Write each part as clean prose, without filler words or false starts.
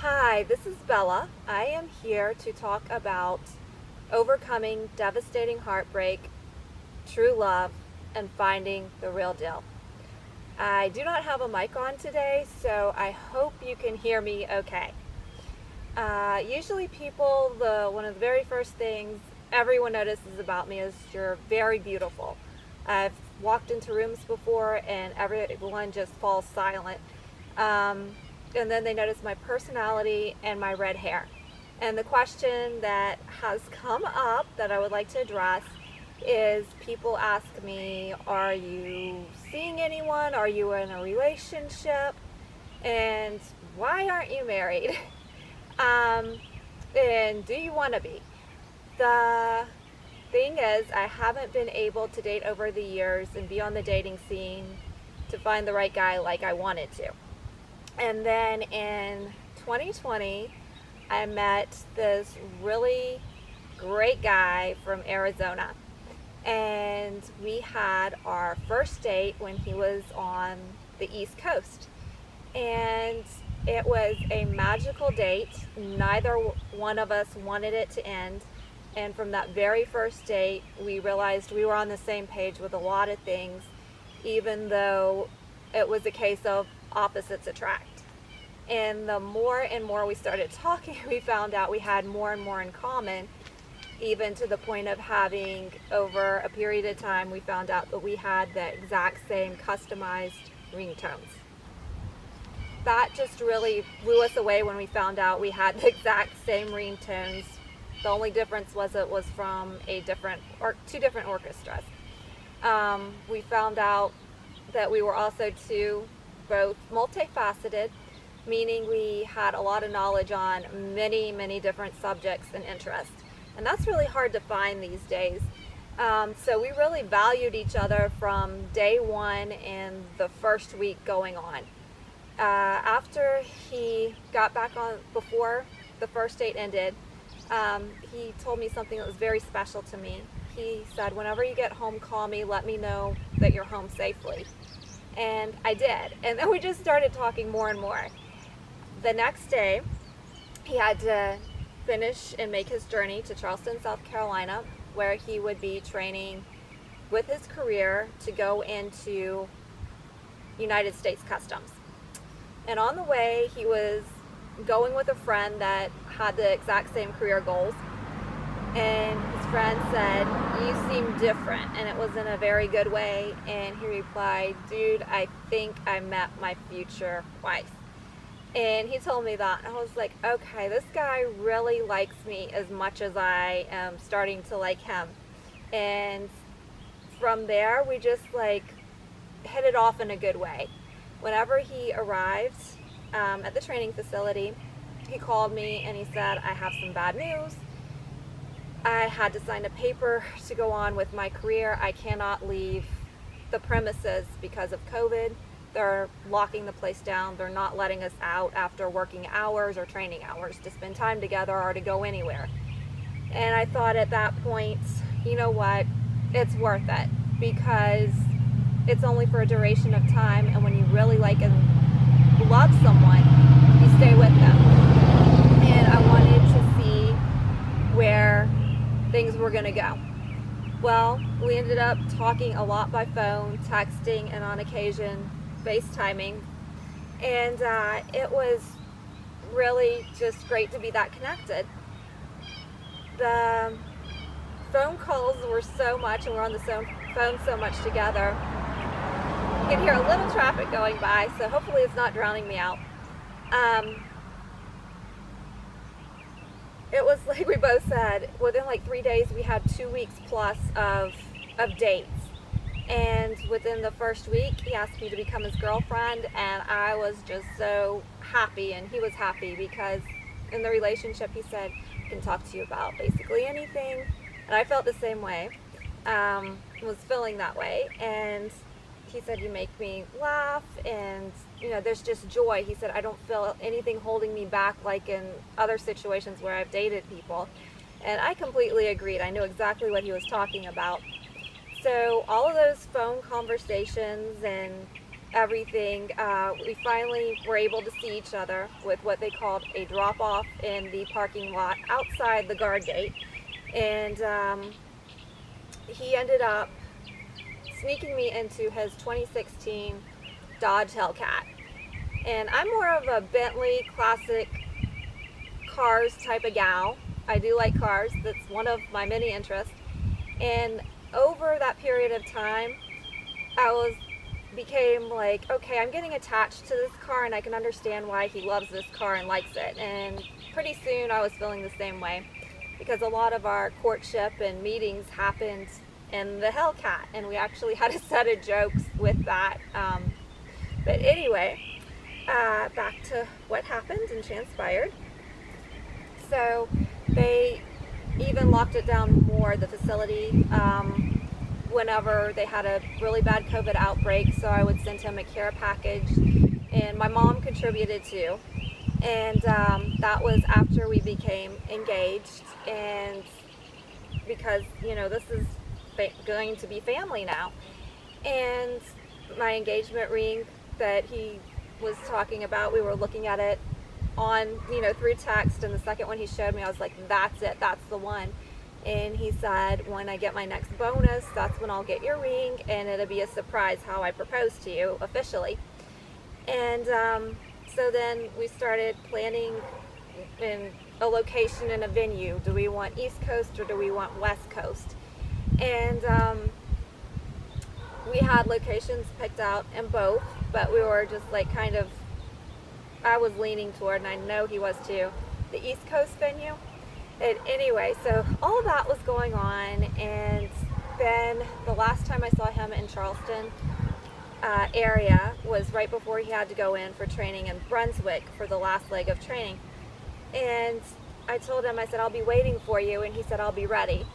Hi, this is Bella. I am here to talk about overcoming devastating heartbreak, true love, and finding the real deal. I do not have a mic on today, so I hope you can hear me okay. Usually one of the very first things everyone notices about me is you're very beautiful. I've walked into rooms before and everyone just falls silent. And then they notice my personality and my red hair. And the question that has come up that I would like to address is people ask me, are you seeing anyone? Are you in a relationship? And why aren't you married? And do you want to be? The thing is, I haven't been able to date over the years and be on the dating scene to find the right guy like I wanted to. And then in 2020, I met this really great guy from Arizona. And we had our first date when he was on the East Coast. And it was a magical date. Neither one of us wanted it to end. And from that very first date, we realized we were on the same page with a lot of things, even though it was a case of opposites attract. And the more and more we started talking, we found out we had more and more in common, even to the point of having, over a period of time, we found out that we had the exact same customized ringtones. That just really blew us away when we found out we had the exact same ringtones. The only difference was it was from two different orchestras. We found out that we were also both multifaceted, meaning we had a lot of knowledge on many, many different subjects and interests. And that's really hard to find these days. So we really valued each other from day one and the first week going on. After he got back on, before the first date ended, he told me something that was very special to me. He said, whenever you get home, call me, let me know that you're home safely. And I did. And then we just started talking more and more. The next day, he had to finish and make his journey to Charleston, South Carolina, where he would be training with his career to go into United States Customs. And on the way, he was going with a friend that had the exact same career goals. And his friend said, "You seem different," and it was in a very good way. And he replied, "Dude, I think I met my future wife." And he told me that. I was like, okay, this guy really likes me as much as I am starting to like him. And from there, we just hit it off in a good way. Whenever he arrived at the training facility, he called me and he said, I have some bad news. I had to sign a paper to go on with my career. I cannot leave the premises because of COVID. They're locking the place down. They're not letting us out after working hours or training hours to spend time together or to go anywhere. And I thought at that point, you know what, it's worth it, because it's only for a duration of time, and when you really like and love someone, you stay with them. And I wanted to see where things were going to go. Well, we ended up talking a lot by phone, texting, and on occasion FaceTiming, and it was really just great to be that connected. The phone calls were so much, and we're on the phone so much together. You can hear a little traffic going by, so hopefully it's not drowning me out. It was like we both said, within 3 days we had 2 weeks plus of dates. And within the first week, he asked me to become his girlfriend, and I was just so happy, and he was happy, because in the relationship, he said, I can talk to you about basically anything. And I felt the same way, was feeling that way. And he said, you make me laugh, and there's just joy. He said, I don't feel anything holding me back like in other situations where I've dated people. And I completely agreed. I knew exactly what he was talking about. So all of those phone conversations and everything. We finally were able to see each other with what they called a drop-off in the parking lot outside the guard gate. And he ended up sneaking me into his 2016 Dodge Hellcat. And I'm more of a Bentley classic cars type of gal. I do like cars. That's one of my many interests. And over that period of time, became like, okay, I'm getting attached to this car, and I can understand why he loves this car and likes it. And pretty soon I was feeling the same way, because a lot of our courtship and meetings happened in the Hellcat, and we actually had a set of jokes with that. But anyway, back to what happened and transpired. So they even locked it down more, the facility, whenever they had a really bad COVID outbreak. So I would send him a care package, and my mom contributed too. And that was after we became engaged, and because, you know, this is going to be family now. And my engagement ring that he was talking about, we were looking at it on, you know, through text, and the second one he showed me, I was like, that's it, that's the one. And he said, when I get my next bonus, that's when I'll get your ring, and it'll be a surprise how I propose to you officially. And so then we started planning in a location and a venue. Do we want East Coast or do we want West Coast? And we had locations picked out in both, but we were just like kind of, I was leaning toward, and I know he was too, the East Coast venue. And anyway, so all of that was going on, and then the last time I saw him in Charleston area was right before he had to go in for training in Brunswick for the last leg of training. And I told him, I said, I'll be waiting for you, and he said, I'll be ready.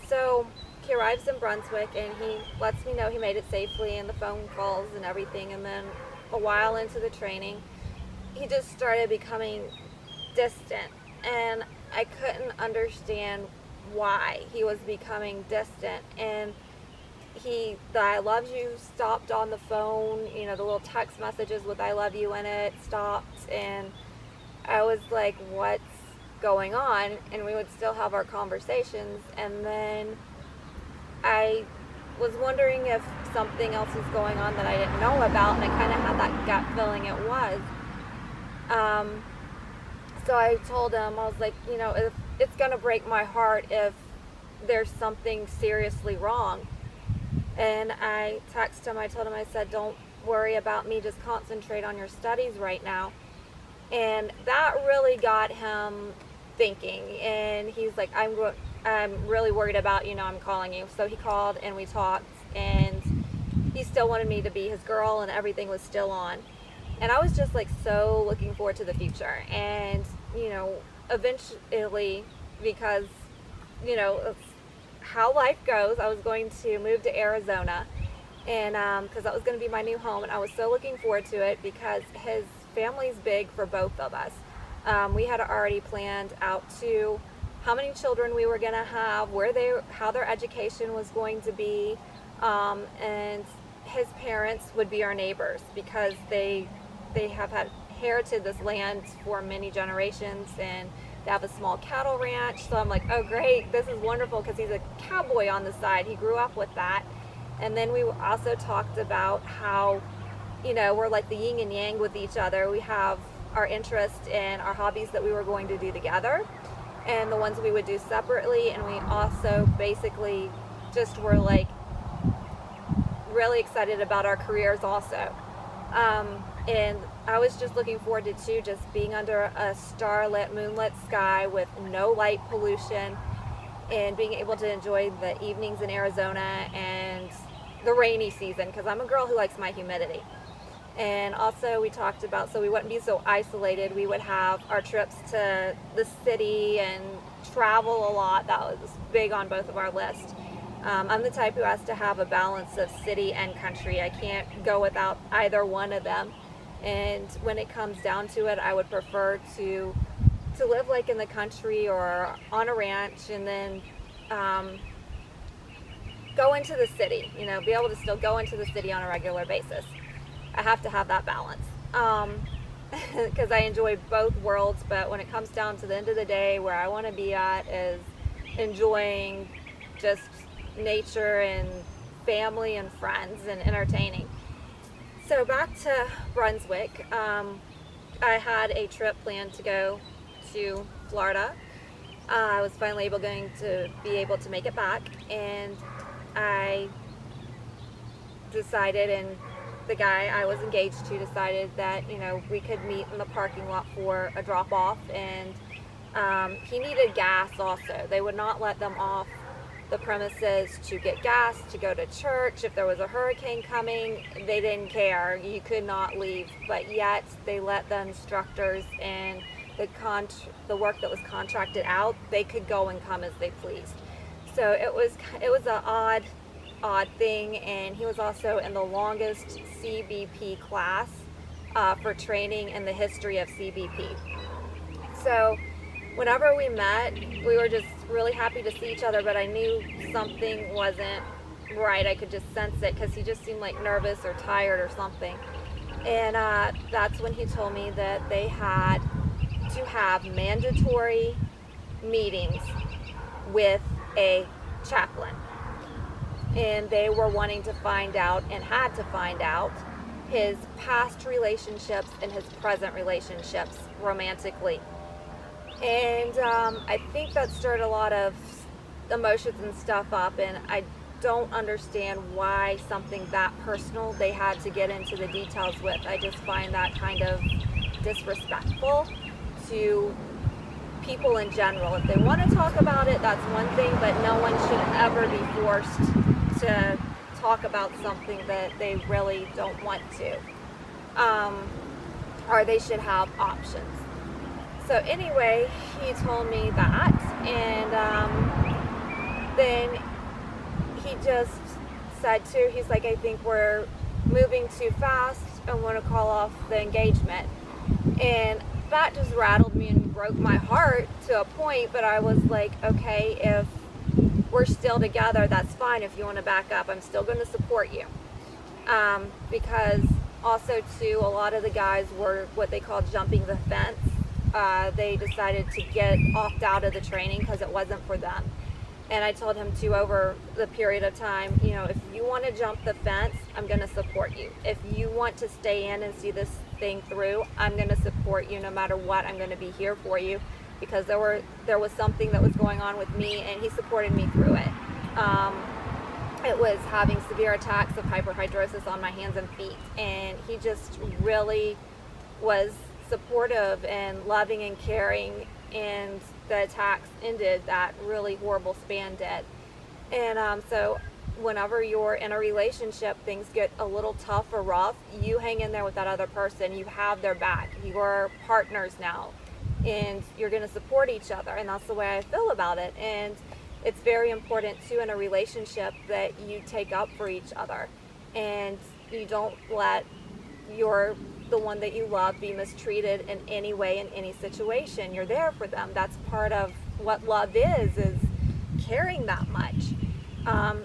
So he arrives in Brunswick, and he lets me know he made it safely, and the phone calls and everything. And then a while into the training, he just started becoming distant, and I couldn't understand why he was becoming distant. And the I love you stopped on the phone, you know, the little text messages with I love you in it stopped, and I was like, what's going on? And we would still have our conversations, and then I was wondering if something else was going on that I didn't know about, and I kind of had that gut feeling it was. So I told him, I was like, you know, if it's going to break my heart if there's something seriously wrong. And I texted him, I told him, I said, don't worry about me, just concentrate on your studies right now. And that really got him thinking, and he's like, I'm really worried about, you know, I'm calling you. So he called, and we talked, and he still wanted me to be his girl, and everything was still on. And I was just like so looking forward to the future. And, you know, eventually, because, you know, it's how life goes, I was going to move to Arizona, and because that was going to be my new home, and I was so looking forward to it because his family's big for both of us. We had already planned out to how many children we were going to have, how their education was going to be, and his parents would be our neighbors because they have inherited this land for many generations, and they have a small cattle ranch. So I'm like, oh great, this is wonderful, because he's a cowboy on the side. He grew up with that. And then we also talked about how, you know, we're like the yin and yang with each other. We have our interests and our hobbies that we were going to do together, and the ones we would do separately. And we also basically just were like really excited about our careers also. And I was just looking forward to just being under a starlit, moonlit sky with no light pollution, and being able to enjoy the evenings in Arizona and the rainy season, because I'm a girl who likes my humidity. And also we talked about, so we wouldn't be so isolated, we would have our trips to the city and travel a lot. That was big on both of our lists. I'm the type who has to have a balance of city and country. I can't go without either one of them. And when it comes down to it, I would prefer to live like in the country or on a ranch, and then go into the city, you know, be able to still go into the city on a regular basis. I have to have that balance. Because I enjoy both worlds, but when it comes down to the end of the day, where I want to be at is enjoying just nature and family and friends and entertaining. So back to Brunswick, I had a trip planned to go to Florida. I was finally going to be able to make it back, and I decided, and the guy I was engaged to decided that, we could meet in the parking lot for a drop off, and he needed gas also. They would not let them off the premises to get gas, to go to church. If there was a hurricane coming, they didn't care. You could not leave, but yet they let the instructors and the work that was contracted out, they could go and come as they pleased. So it was an odd thing, and he was also in the longest CBP class for training in the history of CBP. So whenever we met, we were just really happy to see each other, but I knew something wasn't right. I could just sense it, because he just seemed like nervous or tired or something. And that's when he told me that they had to have mandatory meetings with a chaplain. And they were wanting to find out, and had to find out, his past relationships and his present relationships romantically. And I think that stirred a lot of emotions and stuff up, and I don't understand why something that personal they had to get into the details with. I just find that kind of disrespectful to people in general. If they want to talk about it, that's one thing, but no one should ever be forced to talk about something that they really don't want to. Or they should have options. So anyway, he told me that, and then he just said too, he's like, I think we're moving too fast and want to call off the engagement. And that just rattled me and broke my heart to a point, but I was like, okay, if we're still together, that's fine. If you want to back up, I'm still going to support you. Because also too, a lot of the guys were what they call jumping the fence. They decided to opt out of the training because it wasn't for them. And I told him too, over the period of time, if you want to jump the fence, I'm going to support you. If you want to stay in and see this thing through, I'm going to support you no matter what. I'm going to be here for you, because there was something that was going on with me, and he supported me through it. It was having severe attacks of hyperhidrosis on my hands and feet, and he just really was supportive and loving and caring, and the attacks ended. That really horrible span did. And so whenever you're in a relationship, things get a little tough or rough, you hang in there with that other person. You have their back. You're partners now, and you're going to support each other, and that's the way I feel about it. And it's very important too in a relationship that you take up for each other, and you don't let the one that you love be mistreated in any way, in any situation. You're there for them. That's part of what love is caring that much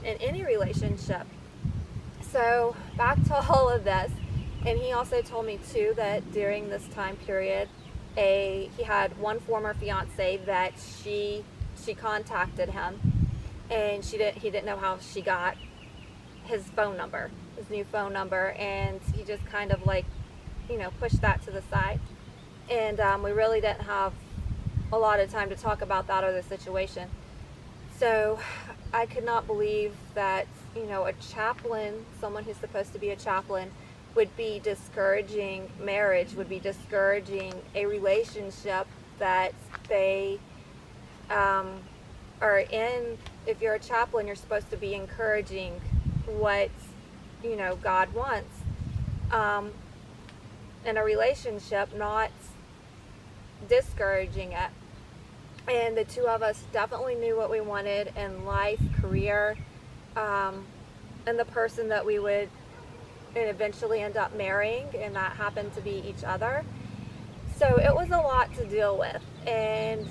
in any relationship. So back to all of this, and he also told me too that during this time period, he had one former fiance that she contacted him, and he didn't know how she got his phone number, his new phone number, and he just kind of pushed that to the side. And we really didn't have a lot of time to talk about that other situation. So I could not believe that, a chaplain, someone who's supposed to be a chaplain, would be discouraging marriage, would be discouraging a relationship that they are in. If you're a chaplain, you're supposed to be encouraging what, God wants in a relationship, not discouraging it. And the two of us definitely knew what we wanted in life, career, and the person that we would eventually end up marrying, and that happened to be each other. So it was a lot to deal with, and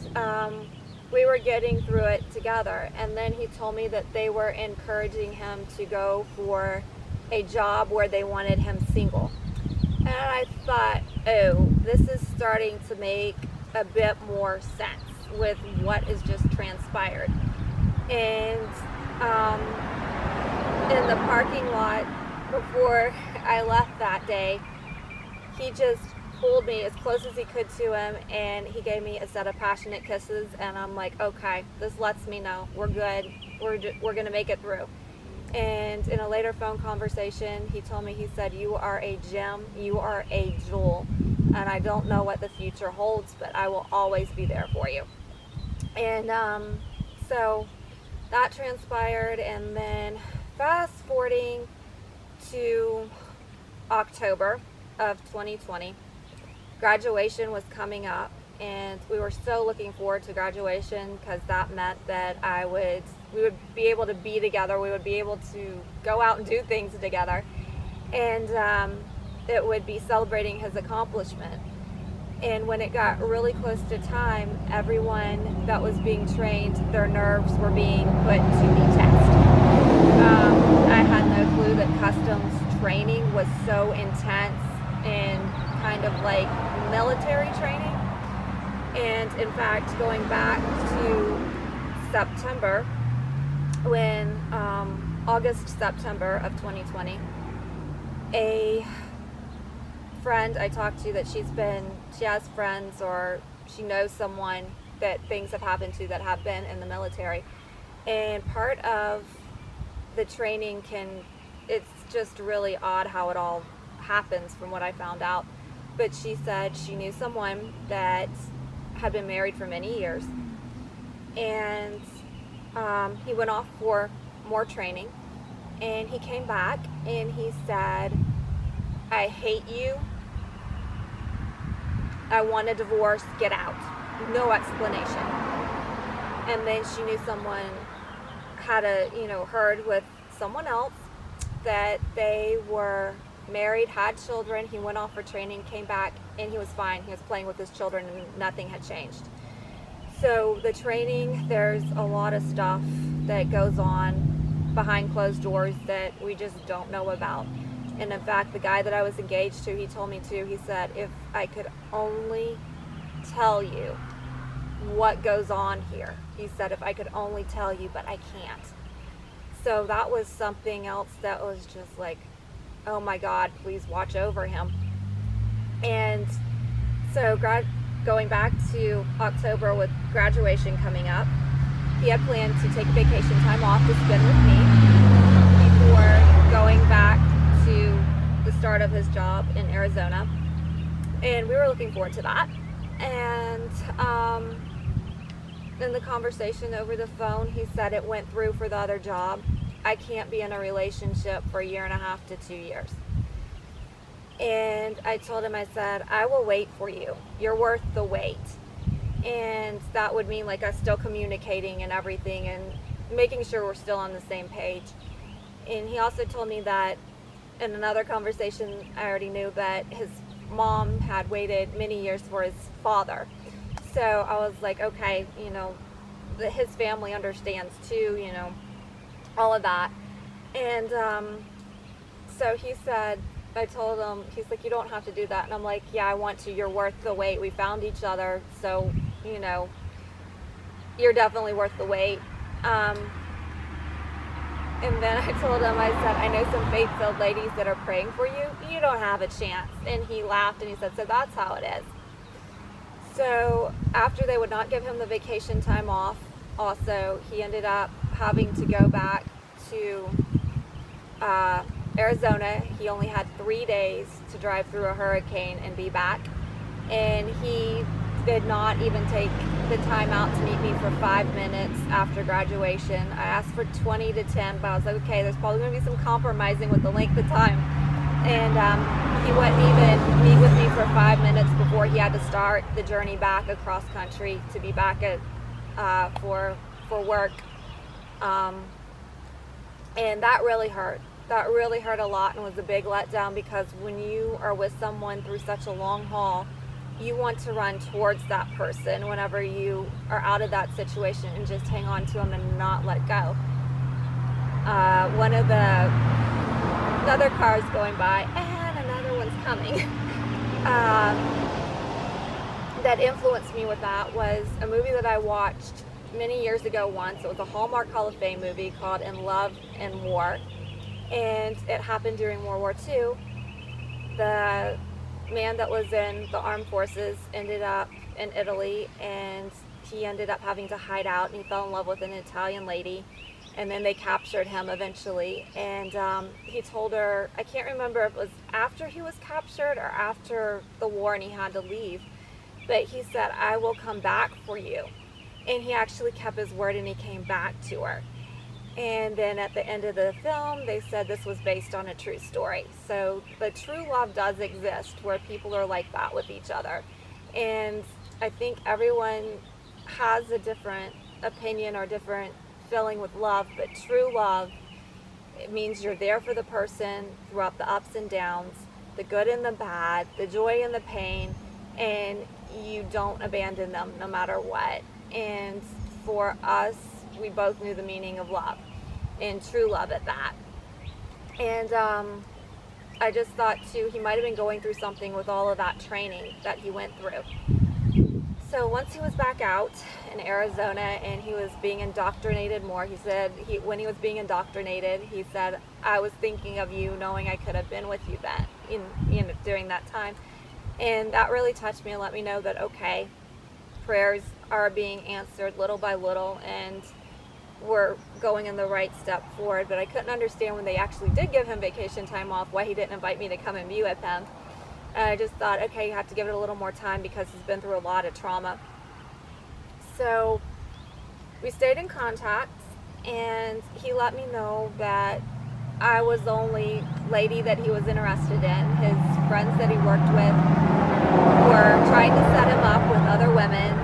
we were getting through it together. And then he told me that they were encouraging him to go for a job where they wanted him single. I thought, oh, this is starting to make a bit more sense with what has just transpired. And in the parking lot before I left that day, he just pulled me as close as he could to him, and he gave me a set of passionate kisses, and I'm like, okay, this lets me know we're good, we're gonna make it through. And in a later phone conversation, he told me, he said, you are a gem, you are a jewel, and I don't know what the future holds, but I will always be there for you. And so that transpired, and then fast forwarding to October of 2020, graduation was coming up, and we were so looking forward to graduation because that meant that we would be able to be together, we would be able to go out and do things together, and it would be celebrating his accomplishment. And when it got really close to time, everyone that was being trained, their nerves were being put to the test. I had no clue that customs training was so intense and kind of like military training. And in fact, going back to September, when September of 2020, a friend I talked to that she has friends or she knows someone that things have happened to that have been in the military. And part of the training it's just really odd how it all happens from what I found out. But she said she knew someone that had been married for many years, and he went off for more training, and he came back and he said, I hate you, I want a divorce, get out. No explanation. And then she knew someone had heard with someone else that they were married, had children. He went off for training, came back, and he was fine. He was playing with his children and nothing had changed. So the training, there's a lot of stuff that goes on behind closed doors that we just don't know about. And in fact, the guy that I was engaged to, he told me to, he said, if I could only tell you what goes on here. He said, if I could only tell you, but I can't. So that was something else that was just like, oh my God, please watch over him. And so going back to October with graduation coming up, he had planned to take vacation time off to spend with me before going back to the start of his job in Arizona. And we were looking forward to that. And in the conversation over the phone, he said it went through for the other job. I can't be in a relationship for 1.5 to 2 years. And I told him, I said, I will wait for you. You're worth the wait. And that would mean like us still communicating and everything and making sure we're still on the same page. And he also told me that in another conversation, I already knew that his mom had waited many years for his father. So I was like, okay, his family understands too, all of that. And so he said, I told him, he's like, you don't have to do that. And I'm like, yeah, I want to. You're worth the wait. We found each other. So, you're definitely worth the wait. And then I told him, I said, I know some faith-filled ladies that are praying for you. You don't have a chance. And he laughed and he said, so that's how it is. So after they would not give him the vacation time off, also, he ended up having to go back to Arizona. He only had 3 days to drive through a hurricane and be back. And he did not even take the time out to meet me for 5 minutes after graduation. I asked for 20 to 10, but I was like, okay, there's probably going to be some compromising with the length of time. And he wouldn't even meet with me for 5 minutes before he had to start the journey back across country to be back at for work. And that really hurt. That really hurt a lot and was a big letdown, because when you are with someone through such a long haul, you want to run towards that person whenever you are out of that situation and just hang on to them and not let go. One of the other cars going by, and another one's coming. that influenced me with that was a movie that I watched many years ago once. It was a Hallmark Hall of Fame movie called In Love and War, and it happened during World War II. The man that was in the armed forces ended up in Italy, and he ended up having to hide out, and he fell in love with an Italian lady, and then they captured him eventually. And he told her, I can't remember if it was after he was captured or after the war and he had to leave, but he said, I will come back for you. And he actually kept his word, and he came back to her. And then at the end of the film, they said this was based on a true story. So the true love does exist, where people are like that with each other. And I think everyone has a different opinion or different feeling with love, but true love, it means you're there for the person throughout the ups and downs, the good and the bad, the joy and the pain, and you don't abandon them no matter what. And for us, we both knew the meaning of love, and true love at that. And I just thought too, he might have been going through something with all of that training that he went through. So once he was back out in Arizona and he was being indoctrinated more, he said, when he was being indoctrinated, he said, I was thinking of you, knowing I could have been with you then, during that time. And that really touched me and let me know that, okay, prayers are being answered little by little, and we're going in the right step forward. But I couldn't understand when they actually did give him vacation time off, why he didn't invite me to come and be with him. And I just thought, okay, you have to give it a little more time because he's been through a lot of trauma. So we stayed in contact, and he let me know that I was the only lady that he was interested in. His friends that he worked with were trying to set him up with other women.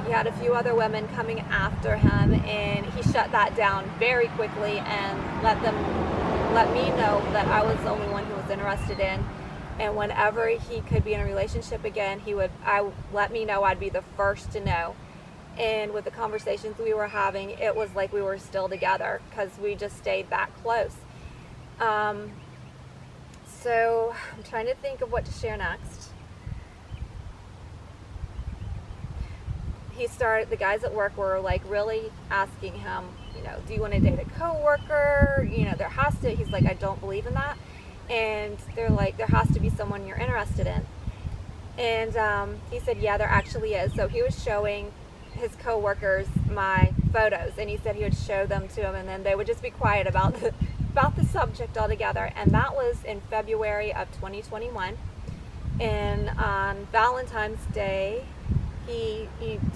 He had a few other women coming after him, and he shut that down very quickly and let me know that I was the only one he was interested in. And whenever he could be in a relationship again, let me know. I'd be the first to know. And with the conversations we were having, it was like we were still together because we just stayed that close. So I'm trying to think of what to share next. The guys at work were like really asking him, do you want to date a coworker? He's like, I don't believe in that. And they're like, there has to be someone you're interested in. And he said, yeah, there actually is. So he was showing his coworkers my photos, and he said he would show them to them, and then they would just be quiet about the subject altogether. And that was in February of 2021. And on Valentine's Day, he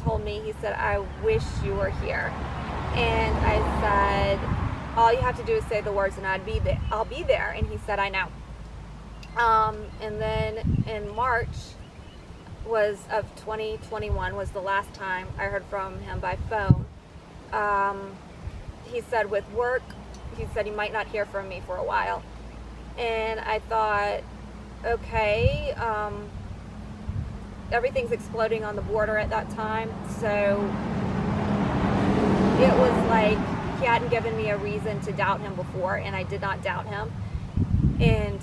told me, he said, I wish you were here. And I said, all you have to do is say the words and I'll be there. And he said, I know. And then in March of 2021 was the last time I heard from him by phone. He said with work, he said he might not hear from me for a while. And I thought, okay, everything's exploding on the border at that time. So it was like he hadn't given me a reason to doubt him before, and I did not doubt him. And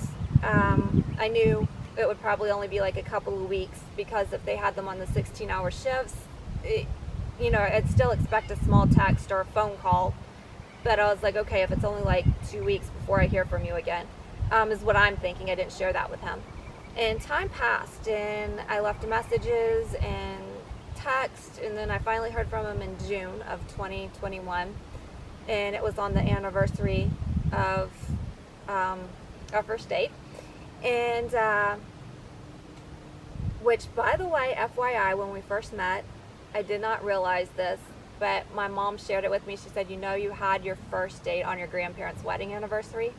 I knew it would probably only be like a couple of weeks, because if they had them on the 16-hour shifts, I'd still expect a small text or a phone call. But I was like, okay, if it's only like 2 weeks before I hear from you again, is what I'm thinking. I didn't share that with him. And time passed, and I left messages and text, and then I finally heard from him in June of 2021, and it was on the anniversary of our first date. And which, by the way, FYI, when we first met, I did not realize this, but my mom shared it with me. She said, you had your first date on your grandparents' wedding anniversary.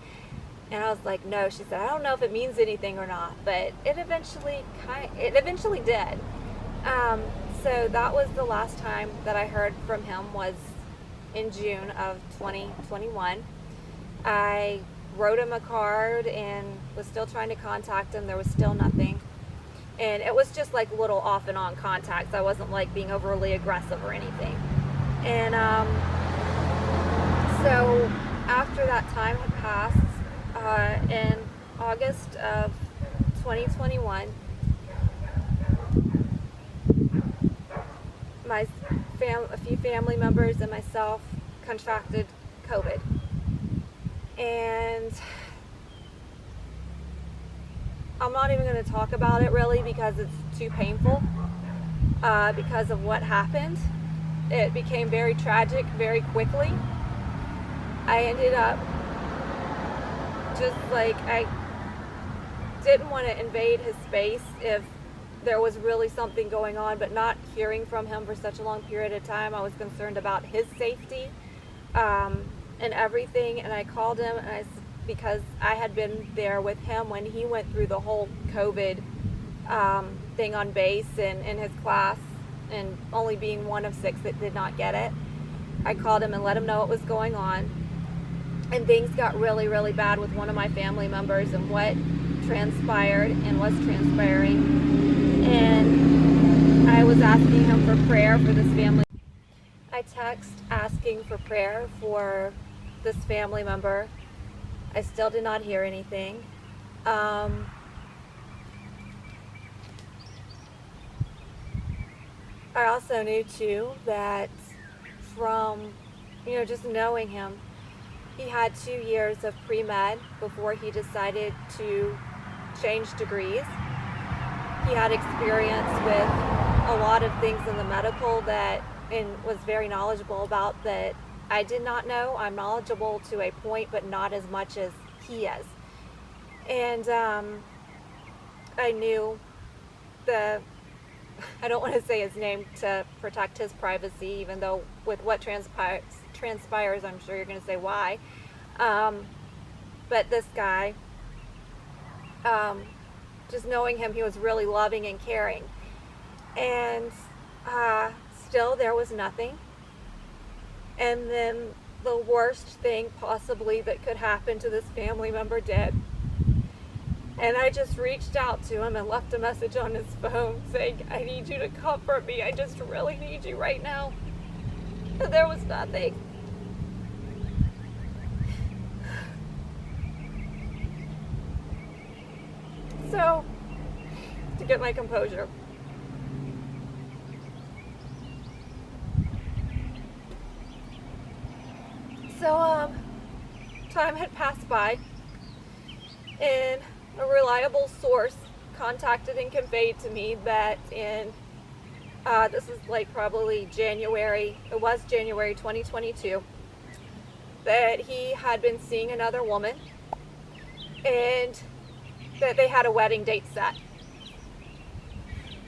And I was like, no. She said, I don't know if it means anything or not, but it eventually did. So that was the last time that I heard from him, was in June of 2021. I wrote him a card and was still trying to contact him. There was still nothing. And it was just like little off and on contacts. I wasn't like being overly aggressive or anything. And so after that time had passed, in August of 2021, a few family members and myself contracted COVID. And I'm not even going to talk about it really because it's too painful because of what happened. It became very tragic very quickly. I ended up just like, I didn't want to invade his space if there was really something going on, but not hearing from him for such a long period of time, I was concerned about his safety and everything. And I called him and because I had been there with him when he went through the whole COVID thing on base and in his class, and only being one of 6 that did not get it. I called him and let him know what was going on. And things got really, really bad with one of my family members and what transpired and was transpiring. And I was asking him for prayer for this family. I text asking for prayer for this family member. I still did not hear anything. I also knew too that from, just knowing him, he had 2 years of pre-med before he decided to change degrees. He had experience with a lot of things in the medical and was very knowledgeable about that I did not know. I'm knowledgeable to a point, but not as much as he is. And I knew I don't want to say his name to protect his privacy, even though with what transpires, I'm sure you're going to say why. But this guy, just knowing him, he was really loving and caring. And still there was nothing. And then the worst thing possibly that could happen to this family member did. And I just reached out to him and left a message on his phone saying, I need you to comfort me. I just really need you right now. And there was nothing. So, to get my composure. So, time had passed by, and a reliable source contacted and conveyed to me that this is like probably January 2022, that he had been seeing another woman and that they had a wedding date set.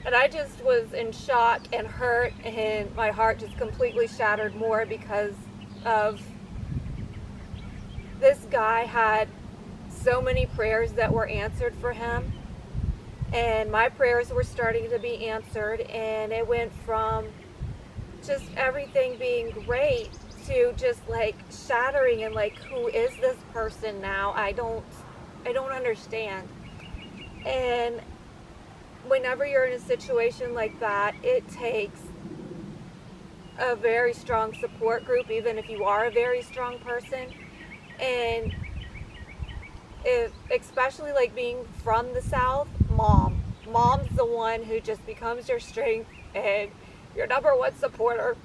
And I just was in shock and hurt, and my heart just completely shattered more because of this guy had so many prayers that were answered for him, and my prayers were starting to be answered, and it went from just everything being great to just like shattering and like, who is this person now? I don't understand. And whenever you're in a situation like that, it takes a very strong support group, even if you are a very strong person. And especially like being from the South, mom's the one who just becomes your strength and your number one supporter.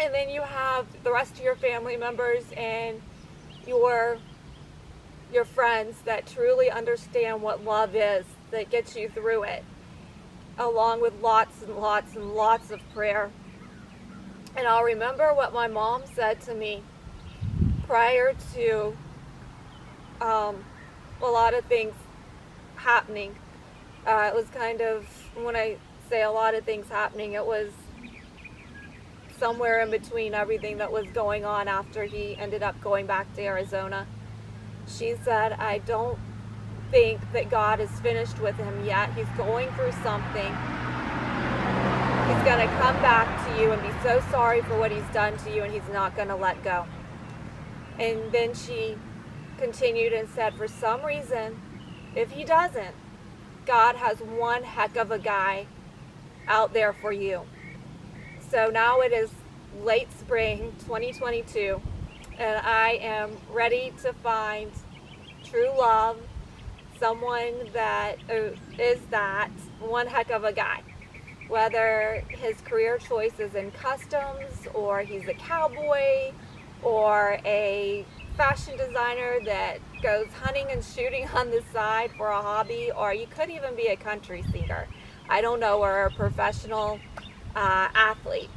And then you have the rest of your family members and your friends that truly understand what love is, that gets you through it, along with lots and lots and lots of prayer. And I'll remember what my mom said to me prior to a lot of things happening. It was kind of, when I say a lot of things happening, it was somewhere in between everything that was going on after he ended up going back to Arizona. She said, I don't think that God is finished with him yet. He's going through something. He's going to come back to you and be so sorry for what he's done to you, and he's not going to let go. And then she continued and said, for some reason, if he doesn't, God has one heck of a guy out there for you. So now it is late spring 2022, and I am ready to find true love, someone that is that one heck of a guy. whether his career choice is in customs, or he's a cowboy, or a fashion designer that goes hunting and shooting on the side for a hobby, or you could even be a country singer. I don't know, or a professional athlete.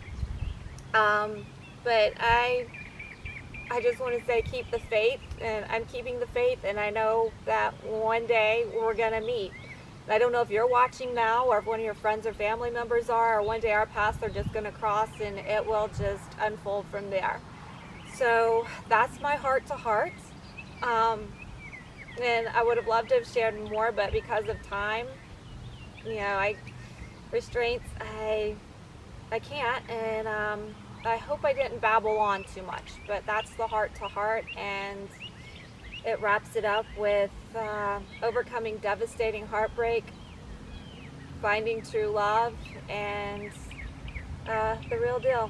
But I just want to say keep the faith, and I'm keeping the faith, and I know that one day we're going to meet. I don't know if you're watching now or if one of your friends or family members are, or one day our paths are just going to cross and it will just unfold from there. So that's my heart to heart. And I would have loved to have shared more, but because of time, restraints, I can't, and I hope I didn't babble on too much, but that's the heart to heart, and it wraps it up with overcoming devastating heartbreak, finding true love, and the real deal.